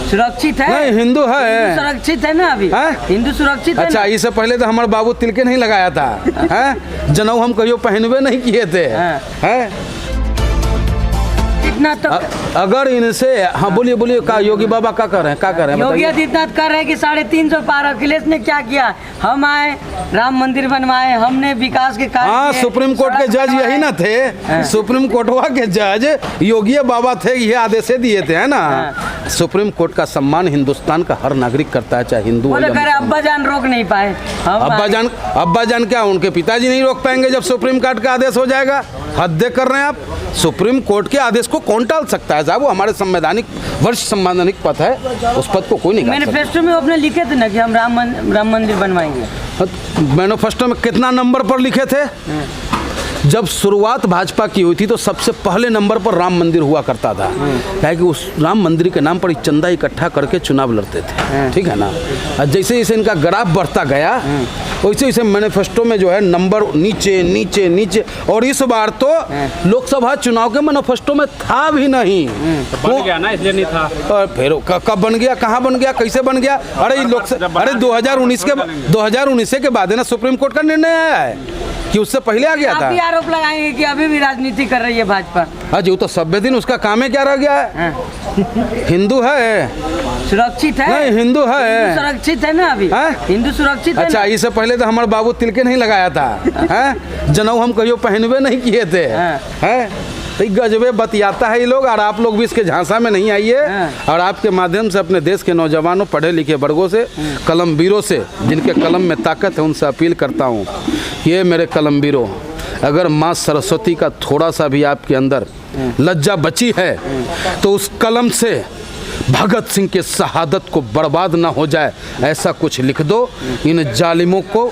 सुरक्षित है? नहीं, हिंदू है। सुरक्षित है ना अभी? हिंदू सुरक्षित है? अच्छा, इससे पहले तो हमारे बाबू तिलके नहीं लगाया था, हैं? जनेऊ हम कहियो पहनवे नहीं किए थे, हैं? इतना तो अगर इनसे, हाँ बोलिए बोलिए, का योगी बाबा क्या कर रहे हैं, क्या कर रहे हैं? योगी आदित्यनाथ कर रहे हैं कि 350 पार। अखिलेश ने क्या किया? हम आए, राम मंदिर बनवाए, हमने विकास के कार्य। हाँ, सुप्रीम कोर्ट के जज यही ना थे? सुप्रीम कोर्टवा के जज योगी बाबा थे, ये आदेश दिए थे, है ना? सुप्रीम कोर्ट का सम्मान हिंदुस्तान का हर नागरिक करता है, चाहे हिंदू हो या मुसलमान। अब्बा जान रोक नहीं पाए। अब्बा जान क्या, उनके पिताजी नहीं रोक पाएंगे जब सुप्रीम कोर्ट का आदेश हो जाएगा? हद कर रहे हैं आप। सुप्रीम कोर्ट के आदेश को कौन टाल सकता है साहब? वो हमारे संवैधानिक वरिष्ठ संवैधानिक पद है, उस पद को कोई नहीं। मैनिफेस्टो में अपने लिखे थे ना कि हम राम मंदिर बनवाएंगे। मैनिफेस्टो में कितना नंबर पर लिखे थे? जब शुरुआत भाजपा की हुई थी तो सबसे पहले नंबर पर राम मंदिर हुआ करता था, क्या कि उस राम मंदिर के नाम पर चंदा इकट्ठा करके चुनाव लड़ते थे, ठीक है ना? और जैसे जैसे इनका ग्राफ बढ़ता गया वैसे वैसे मैनिफेस्टो में जो है नंबर नीचे नीचे नीचे, और इस बार तो लोकसभा चुनाव के मैनिफेस्टो में था भी नहीं। बन गया ना, इसलिए नहीं था। और फिर कब बन गया, कहाँ बन गया, कैसे बन गया? अरे 2019 के बाद है ना सुप्रीम कोर्ट का निर्णय आया है कि उससे पहले आ गया था। आप भी आरोप लगाएंगे कि अभी भी राजनीति कर रही है भाजपा? अजी वो तो सभ्य दिन उसका काम है, क्या रह गया है? हिंदू है, सुरक्षित है? नहीं, हिंदू है। सुरक्षित है ना अभी? हिंदू सुरक्षित है? अच्छा, इससे पहले तो हमारे बाबू तिलके नहीं लगाया था, हैं? जनेऊ हम कहियो पहनवे नहीं किए थे, हैं? तो गजबे बतियाता है ये लोग, और आप लोग भी इसके झांसा में नहीं आइए। और आपके माध्यम से अपने देश के नौजवानों, पढ़े लिखे वर्गों से, कलमवीरों से, जिनके कलम में ताकत है, उनसे अपील करता हूँ, ये मेरे कलमवीरों, अगर माँ सरस्वती का थोड़ा सा भी आपके अंदर लज्जा बची है तो उस कलम से भगत सिंह के शहादत को बर्बाद ना हो जाए ऐसा कुछ लिख दो। इन जालिमों को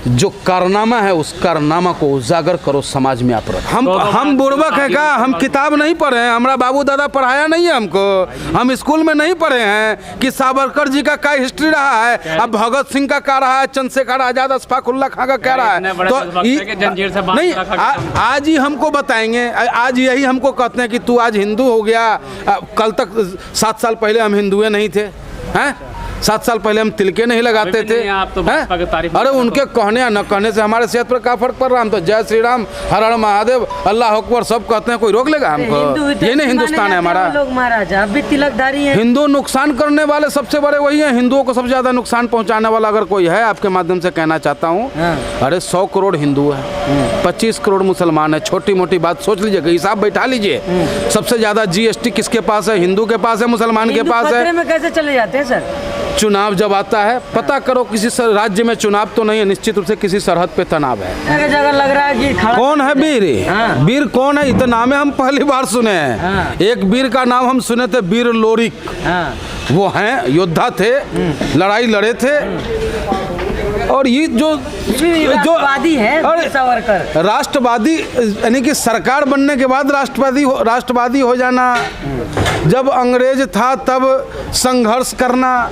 जो कारनामा है उस कारनामा को उजागर करो, समाज में आप रखो। हम बुर्बक है का? हम किताब नहीं पढ़े हैं, हमारा बाबू दादा पढ़ाया नहीं है हमको, हम स्कूल में नहीं पढ़े हैं कि सावरकर जी का क्या हिस्ट्री रहा है, अब भगत सिंह का क्या रहा है, चंद्रशेखर आजाद, अशफाक उल्ला खां का क्या रहा है। तो नहीं, आज ही हमको बताएंगे, आज यही हमको कहते हैं कि तू आज हिंदू हो गया, कल तक 7 साल पहले हम हिंदुए नहीं थे, हैं? 7 साल पहले हम तिलके नहीं लगाते थे, तो अरे उनके कहने या न कहने से हमारे सेहत पर क्या फर्क पड़ रहा? हम तो जय श्री राम, हर हर महादेव, अल्लाह अकबर सब कहते हैं, कोई रोक लेगा हमको? ये नहीं हिंदुस्तान है हमारा। लोग महाराजा अभी तिलकधारी है। हिंदू नुकसान करने वाले सबसे बड़े वही हैं, हिंदुओं को सबसे ज्यादा नुकसान पहुंचाने वाला अगर कोई है, आपके माध्यम से कहना चाहता हूँ, अरे 100 करोड़ हिंदू है, 25 करोड़ मुसलमान है, छोटी मोटी बात सोच लीजिए, हिसाब बैठा लीजिए। सबसे ज्यादा GST किसके पास है? हिंदू के पास है, मुसलमान के पास है। में कैसे चले जाते हैं सर? चुनाव जब आता है, पता करो किसी राज्य में चुनाव तो नहीं है, निश्चित रूप से किसी सरहद पे तनाव है। जगह लग रहा है कि कौन है वीर? वीर कौन है? इतना नाम है हम पहली बार सुने हैं। एक वीर का नाम हम सुने थे, वीर लोरिक। वो हैं, योद्धा थे, लड़ाई लड़े थे। और ये जो राष्ट्रवादी है सावरकर, राष्ट्रवादी यानी कि सरकार बनने के बाद राष्ट्रवादी हो जाना। जब अंग्रेज था तब संघर्ष करना,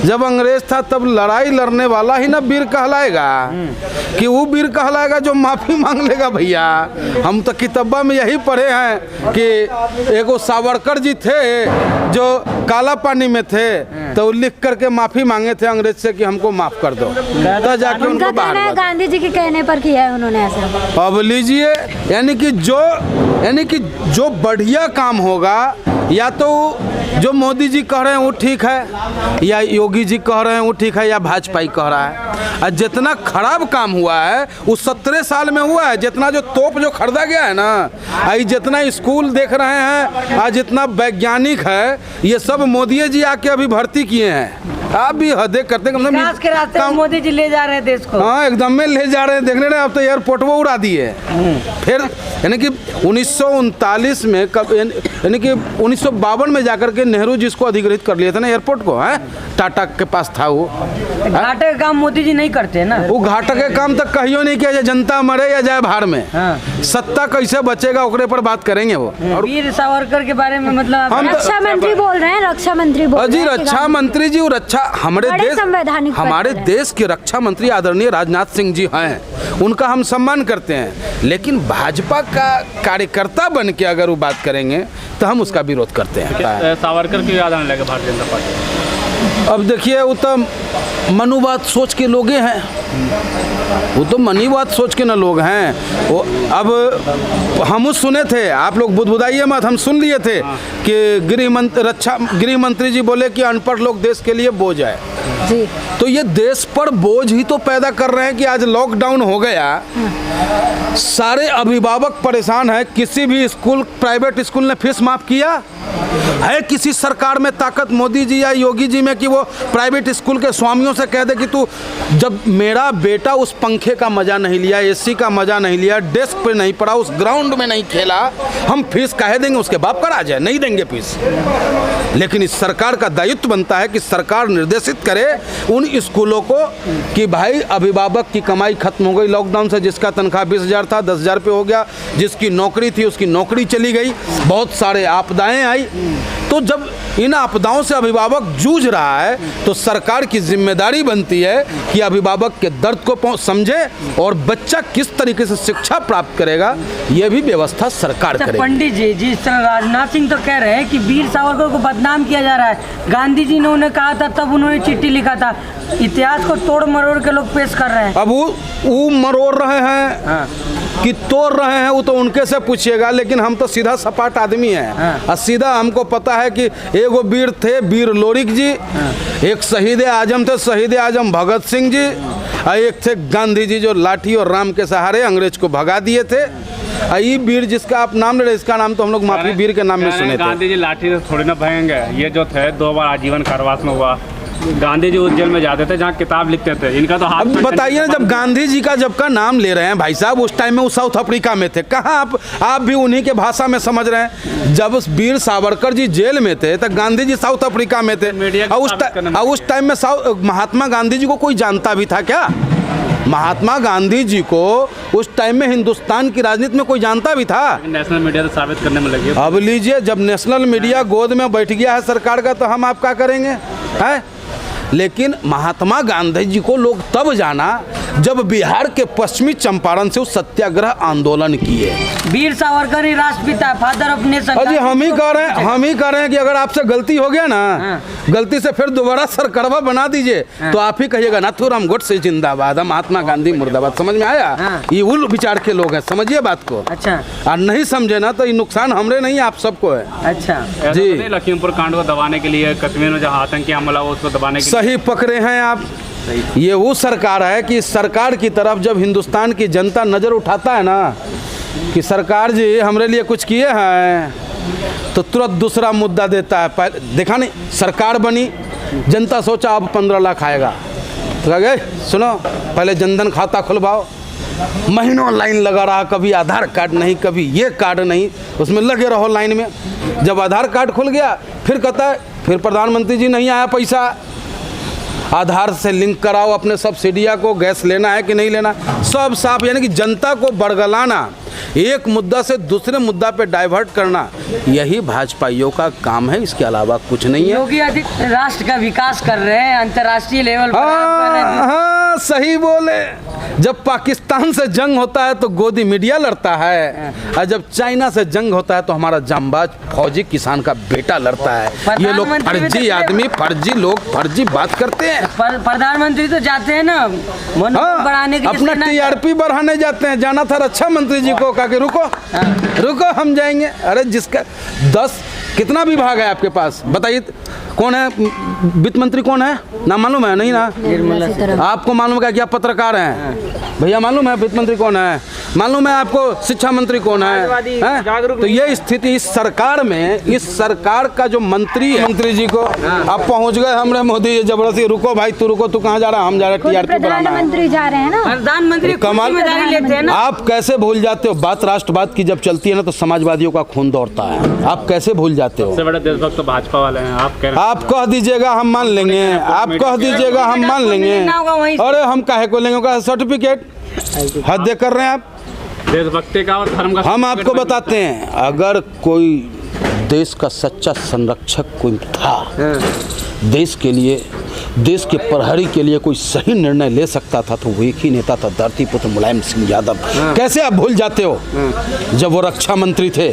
जब अंग्रेज था तब लड़ाई लड़ने वाला ही ना वीर कहलाएगा, कि वो वीर कहलाएगा जो माफी मांग लेगा। भैया हम तो किताबा में यही पढ़े हैं कि एगो सावरकर जी थे जो काला पानी में थे, तो लिख करके माफी मांगे थे अंग्रेज से कि हमको माफ कर दो, तो जाके उनको बाहर। गांधी जी के कहने पर किया है उन्होंने ऐसा। अब लीजिए, यानी कि जो बढ़िया काम होगा, या तो जो मोदी जी कह रहे हैं वो ठीक है, या योगी जी कह रहे हैं वो ठीक है, या भाजपा ही कह रहा है। और जितना खराब काम हुआ है वो 17 साल में हुआ है। जितना जो तोप जो खरीदा गया है ना, जितना स्कूल देख रहे हैं, आज जितना वैज्ञानिक है, ये सब मोदी जी आके अभी भर्ती किए हैं। आप भी हदे करते के रास्ते मोदी जी ले जा रहे हैं देश को। हाँ, एकदम में ले जा रहे हैं। देखने अब तो एयरपोर्ट वो उड़ा दिए। फिर यानी कि 1939 में कब, यानी कि 1952 में जाकर के नेहरू जी इसको अधिग्रहित कर लिया था ना एयरपोर्ट को, है टाटा के पास था वो। घाटे का काम मोदी जी नहीं करते ना, वो घाटे के काम तक कहियो नहीं किया, जनता मरे या जाए भाड़ में। सत्ता कैसे बचेगा ओकरे पर बात करेंगे वो। और वीर सावरकर के बारे में मतलब रक्षा मंत्री बोल रहे हैं, रक्षा मंत्री बोल रहे हैं। जी रक्षा मंत्री जी, रक्षा अच्छा, हमारे देश के रक्षा मंत्री आदरणीय राजनाथ सिंह जी हैं, उनका हम सम्मान करते हैं, लेकिन भाजपा का कार्यकर्ता बन के अगर वो बात करेंगे तो हम उसका विरोध करते हैं। सावरकर की याद आने लगे भारतीय जनता पार्टी। अब देखिए, वो तो मनुवाद सोच के लोग हैं, वो तो मनीवाद सोच के ना लोग हैं वो। अब हम सुने थे, आप लोग बुदबुदाइए मत, हम सुन लिए थे कि गृह मंत्री जी बोले कि अनपढ़ लोग देश के लिए बोझ है जी। तो ये देश पर बोझ ही तो पैदा कर रहे हैं कि आज लॉकडाउन हो गया, सारे अभिभावक परेशान हैं। किसी भी स्कूल, प्राइवेट स्कूल ने फीस माफ किया है? किसी सरकार में ताकत मोदी जी या योगी जी में कि वो प्राइवेट स्कूल के स्वामियों से कह दे कि तू, जब मेरा बेटा उस पंखे का मजा नहीं लिया, एसी का मजा नहीं लिया, डेस्क पे नहीं पड़ा, उस ग्राउंड में नहीं खेला, हम फीस काहे देंगे? उसके बाप का राज है, नहीं देंगे फीस। लेकिन इस सरकार का दायित्व बनता है कि सरकार निर्देशित करे उन स्कूलों को कि भाई अभिभावक की कमाई खत्म हो गई लॉकडाउन से, जिसका तनख्वाह 20,000 था 10,000 पे हो गया, जिसकी नौकरी थी उसकी नौकरी चली गई, बहुत सारे आपदाएं आई। तो जब इन आपदाओं से अभिभावक जूझ रहा है तो सरकार की जिम्मेदारी बनती है कि अभिभावक के दर्द को समझे और बच्चा किस तरीके से शिक्षा प्राप्त करेगा, यह भी व्यवस्था सरकार करेगी। पंडित जी, जिस तरह राजनाथ सिंह तो कह रहे हैं कि वीर सावरकर को बदनाम किया जा रहा है, गांधी जी ने उन्हें कहा था, तब उन्होंने चिट्ठी लिखा था, इतिहास को तोड़ मरोड़ के लोग पेश कर रहे हैं। अब वो मरोड़ रहे हैं कि तोड़ रहे हैं, वो तो उनके से पूछिएगा, लेकिन हम तो सीधा सपाट आदमी हैं और सीधा हमको पता है कि एगो वीर थे वीर लोरिक जी, एक शहीद आजम थे शहीद आजम भगत सिंह जी, और एक थे गांधी जी जो लाठी और राम के सहारे अंग्रेज को भगा दिए थे। ये वीर जिसका आप नाम ले रहे, इसका नाम तो हम लोग माफी वीर के नाम में सुने थे। गांधी जी लाठी से थोड़ी ना भगेंगे, ये जो थे 2 बार आजीवन कारावास में हुआ। गांधी जी उस जेल में जाते थे जहाँ किताब लिखते थे, इनका तो हाथ। अब बताइए ना, जब गांधी जी का जब का नाम ले रहे हैं भाई साहब, उस टाइम में वो साउथ अफ्रीका में थे, कहाँ आप भी उन्हीं के भाषा में समझ रहे हैं। जब वीर सावरकर जी जेल में थे तो गांधी जी साउथ अफ्रीका में थे, और उस टाइम में महात्मा गांधी जी को कोई जानता भी था क्या? महात्मा गांधी जी को उस टाइम में हिंदुस्तान की राजनीति में कोई जानता भी था? नेशनल मीडिया तो साबित करने में लगी। अब लीजिए, जब नेशनल मीडिया गोद में बैठ गया है सरकार का, तो हम आप क्या करेंगे, है? लेकिन महात्मा गांधी जी को लोग तब जाना जब बिहार के पश्चिमी चंपारण से वो सत्याग्रह आंदोलन किए। वीर सावरकर ही राष्ट्रपिता, फादर ऑफ नेशन। अजी हम ही कह रहे हैं कि अगर आपसे गलती हो गया ना, गलती से फिर दोबारा सरकरवा बना दीजिए, तो आप ही कहिएगा नाथूराम गोडसे जिंदाबाद, महात्मा गांधी मुर्दाबाद। समझ में आया? ये उल विचार के लोग हैं, समझिए बात को। अच्छा, और नहीं समझे ना तो ये नुकसान हमरे नहीं आप सबको है। अच्छा जी, लखीमपुर कांड को दबाने के लिए, कश्मीर में जहाँ आतंकी हमला हुआ उसको दबाने के लिए सही पकड़े हैं आप। ये वो सरकार है कि सरकार की तरफ जब हिंदुस्तान की जनता नज़र उठाता है ना कि सरकार जी हमरे लिए कुछ किए हैं, तो तुरंत दूसरा मुद्दा देता है। देखा नहीं, सरकार बनी, जनता सोचा अब 15 लाख आएगा, तो गए सुनो पहले जनधन खाता खुलवाओ, महीनों लाइन लगा रहा, कभी आधार कार्ड नहीं, कभी ये कार्ड नहीं, उसमें लगे रहो लाइन में। जब आधार कार्ड खुल गया फिर कहता है फिर प्रधानमंत्री जी नहीं आया पैसा, आधार से लिंक कराओ अपने सब्सिडिया को, गैस लेना है कि नहीं लेना, सब साफ। यानी कि जनता को बरगलाना, एक मुद्दा से दूसरे मुद्दा पे डाइवर्ट करना, यही भाजपाइयों का काम है, इसके अलावा कुछ नहीं है। योगी आदित्यनाथ राष्ट्र का विकास कर रहे हैं, अंतर्राष्ट्रीय लेवल पर कर रहे हैं। हाँ, सही बोले। जब पाकिस्तान से जंग होता है तो गोदी मीडिया लड़ता है, और जब चाइना से जंग होता है तो हमारा जांबाज फौजी किसान का बेटा लड़ता है। ये लोग फर्जी आदमी, फर्जी लोग, फर्जी बात करते हैं। प्रधानमंत्री तो जाते हैं ना बढ़ाने के लिए, अपना टीआरपी बढ़ाने जाते हैं। जाना था रक्षा मंत्री जी को, कहा कि रुको हम जाएंगे। अरे जिसका 10 कितना विभाग है आपके पास बताइए, कौन है वित्त मंत्री, कौन है नाम मालूम है? नहीं ना, आपको मालूम है कि आप पत्रकार हैं भैया, मालूम है वित्त मंत्री कौन है? मालूम है आपको शिक्षा मंत्री कौन है? तो ये स्थिति इस सरकार में, इस सरकार का जो मंत्री है, मंत्री जी को अब पहुंच गए हमारे मोदी जबरदस्ती, रुको भाई तू रुको, तू कहाँ जा रहा है? हम जा रहे हैं टीआरपी बढ़ाना है। प्रधानमंत्री जा रहे हैं ना, प्रधानमंत्री कमाल लेते हैं ना। आप कैसे भूल जाते हो? बात राष्ट्रवाद की जब चलती है ना तो समाजवादियों का खून दौड़ता है, आप कैसे भूल जाते हो? सबसे बड़े देशभक्त तो भाजपा वाले हैं। आप कह दीजिएगा हम मान लेंगे, आप कह दीजिएगा हम मान लेंगे। अरे हम काहे को लेंगे? का सर्टिफिकेट हद कर रहे हैं आप देशभक्ति का और धर्म का। हम आपको बताते हैं, अगर कोई देश का सच्चा संरक्षक कोई था, देश के लिए देश के प्रहरी के लिए कोई सही निर्णय ले सकता था तो वो एक ही नेता था, धरती पुत्र मुलायम सिंह यादव। कैसे आप भूल जाते हो जब वो रक्षा मंत्री थे,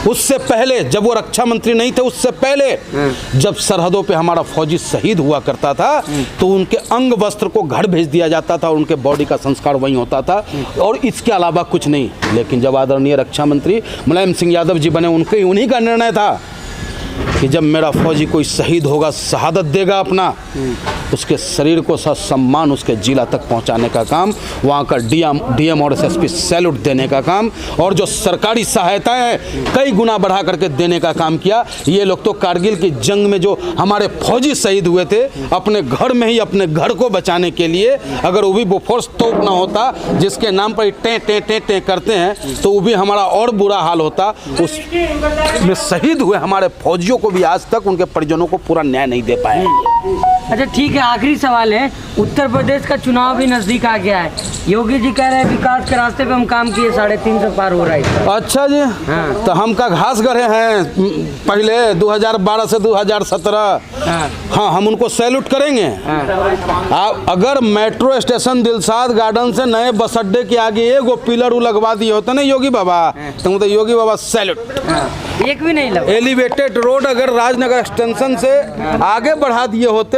उससे पहले जब वो रक्षा मंत्री नहीं थे, उससे पहले जब सरहदों पे हमारा फौजी शहीद हुआ करता था तो उनके अंग वस्त्र को घर भेज दिया जाता था और उनके बॉडी का संस्कार वहीं होता था और इसके अलावा कुछ नहीं। लेकिन जब आदरणीय रक्षा मंत्री मुलायम सिंह यादव जी बने, उन्हीं का निर्णय था कि जब मेरा फौजी कोई शहीद होगा, शहादत देगा अपना, उसके शरीर को सम्मान उसके जिला तक पहुंचाने का काम, वहाँ का डीएम और एसएसपी सैल्यूट देने का काम और जो सरकारी सहायताएं हैं कई गुना बढ़ा करके देने का काम किया। ये लोग तो कारगिल की जंग में जो हमारे फौजी शहीद हुए थे, अपने घर में ही अपने घर को बचाने के लिए, अगर वो भी बोफोर्स तोप ना होता जिसके नाम पर टें टें टें टें करते हैं तो वो भी हमारा और बुरा हाल होता। उसमें शहीद हुए हमारे फौजियों को भी आज तक उनके परिजनों को पूरा न्याय नहीं दे पाए। अच्छा ठीक है, आखिरी सवाल है, उत्तर प्रदेश का चुनाव भी नजदीक आ गया है, योगी जी कह रहे हैं विकास के रास्ते पे हम काम किए, 350 पार हो रहा है। अच्छा जी, तो हम का घास गढ़े हैं पहले 2012 से 2017। हाँ, हम उनको सैल्यूट करेंगे। आप अगर मेट्रो स्टेशन दिलशाद गार्डन से नए बस अड्डे के आगे एगो पिलर लगवा दिए होते ना योगी बाबा, तो योगी बाबा सैल्यूट। एक भी नहीं लगा। एलिवेटेड रोड अगर राजनगर एक्सटेंशन से आगे बढ़ा दिए होते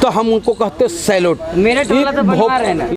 तो हम उनको कहते सैल्यूट। मेरे टोला तो बनवा रहे हैं ना।